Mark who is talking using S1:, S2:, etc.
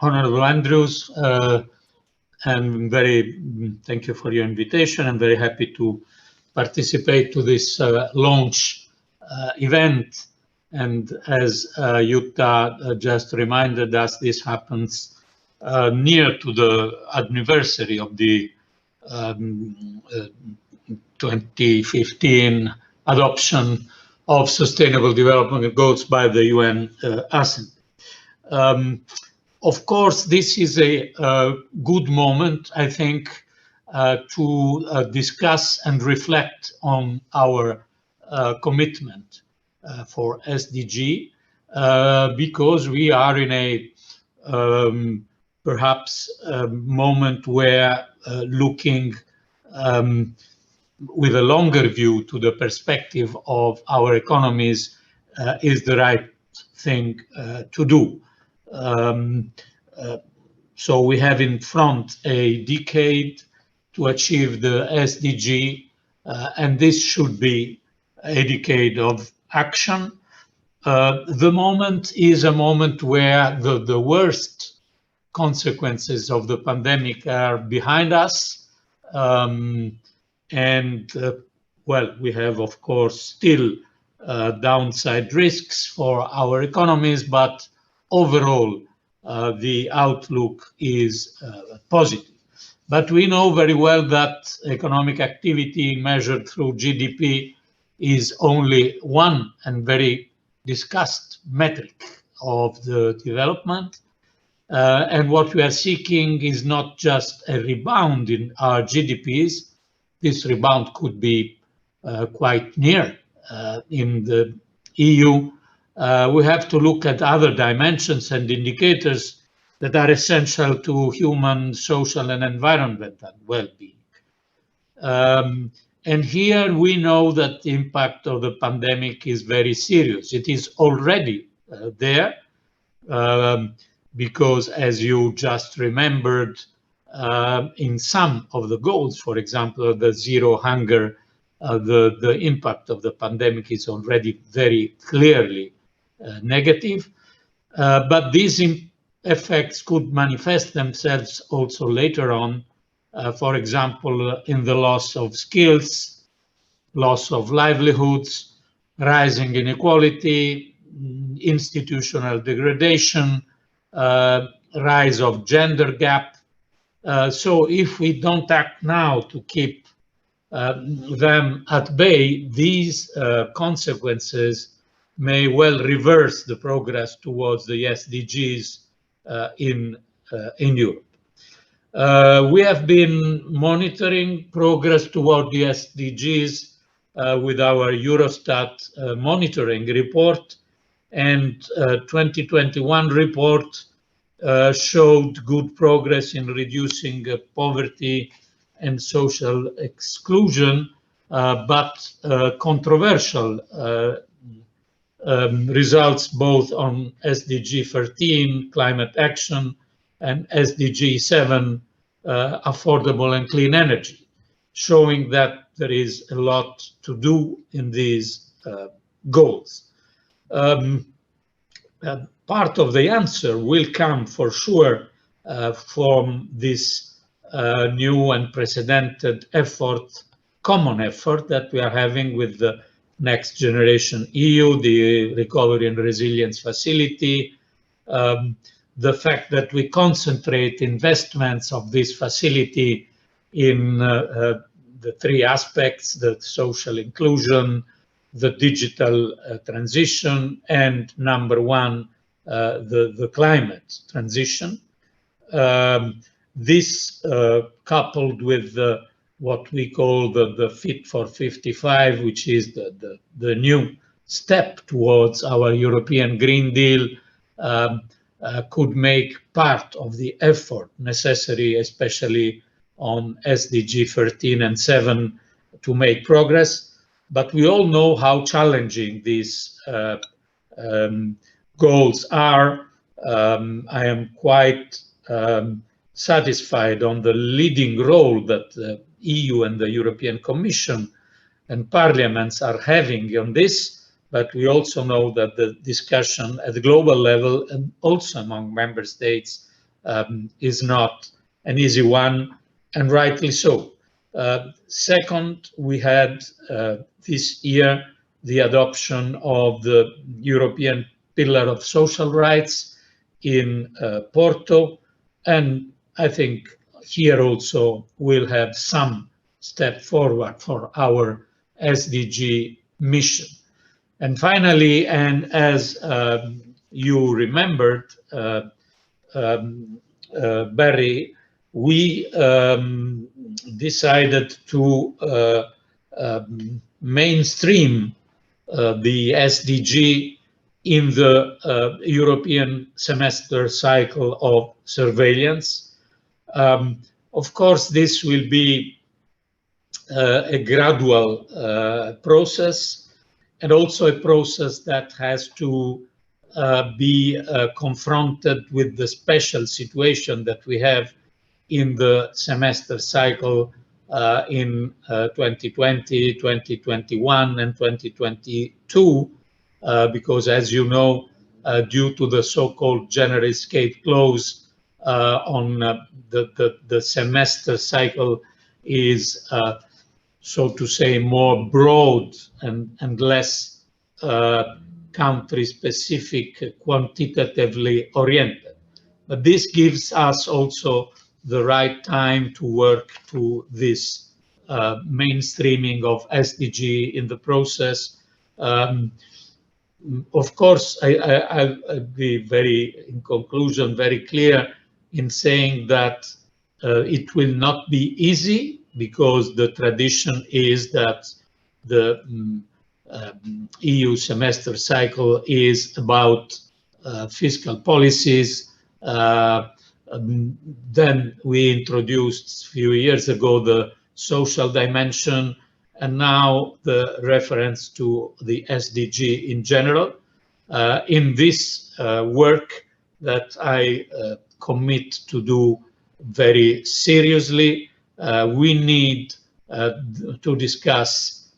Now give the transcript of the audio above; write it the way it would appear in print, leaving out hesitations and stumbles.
S1: Honorable Andrews, and thank you for your invitation. I'm very happy to participate to this launch event. And as Jutta just reminded us, this happens near to the anniversary of the 2015 adoption of Sustainable Development Goals by the UN Assembly. Of course, this is a good moment, I think, to discuss and reflect on our commitment for SDG, because we are in a perhaps a moment where looking with a longer view to the perspective of our economies is the right thing to do. So we have in front a decade to achieve the SDG, and this should be a decade of action. The moment is a moment where the worst consequences of the pandemic are behind us. Well, we have, of course, still downside risks for our economies, but overall, the outlook is positive. But we know very well that economic activity measured through GDP is only one and very discussed metric of the development. And what we are seeking is not just a rebound in our GDPs. This rebound could be quite near in the EU. We have to look at other dimensions and indicators that are essential to human, social, and environmental well-being. And here we know that the impact of the pandemic is very serious. It is already there because, as you just remembered, in some of the goals, for example, the zero hunger, the impact of the pandemic is already very clearly negative. But these effects could manifest themselves also later on, for example, in the loss of skills, loss of livelihoods, rising inequality, institutional degradation, rise of gender gap. So if we don't act now to keep them at bay, these consequences may well reverse the progress towards the SDGs in Europe. We have been monitoring progress toward the SDGs with our Eurostat monitoring report, and 2021 report showed good progress in reducing poverty and social exclusion, but controversial results both on SDG 13, climate action, and SDG 7, affordable and clean energy, showing that there is a lot to do in these goals. Part of the answer will come for sure from this new and unprecedented effort, common effort that we are having with the Next Generation EU, the Recovery and Resilience Facility, the fact that we concentrate investments of this facility in the three aspects: the social inclusion, the digital transition, and number one, the climate transition. This coupled with what we call the Fit for 55, which is the new step towards our European Green Deal, could make part of the effort necessary, especially on SDG 13 and 7, to make progress. But we all know how challenging these goals are. I am quite satisfied on the leading role that the EU and the European Commission and parliaments are having on this, but we also know that the discussion at the global level and also among member states is not an easy one, and rightly so. Second, we had this year the adoption of the European Pillar of Social Rights in Porto, and I think here also we'll have some step forward for our SDG mission. And finally, and as you remembered, Barry, we decided to mainstream the SDG in the European semester cycle of surveillance. Of course, this will be a gradual process, and also a process that has to be confronted with the special situation that we have in the semester cycle in 2020, 2021, and 2022, because as you know, due to the so-called general escape clause on the semester cycle is so to say, more broad and less country-specific, quantitatively oriented. But this gives us also the right time to work to this mainstreaming of SDG in the process. Of course, I'll be in conclusion, very clear in saying that it will not be easy, because the tradition is that the EU semester cycle is about fiscal policies. Then we introduced a few years ago the social dimension, and now the reference to the SDG in general. In this work that I commit to do very seriously, we need to discuss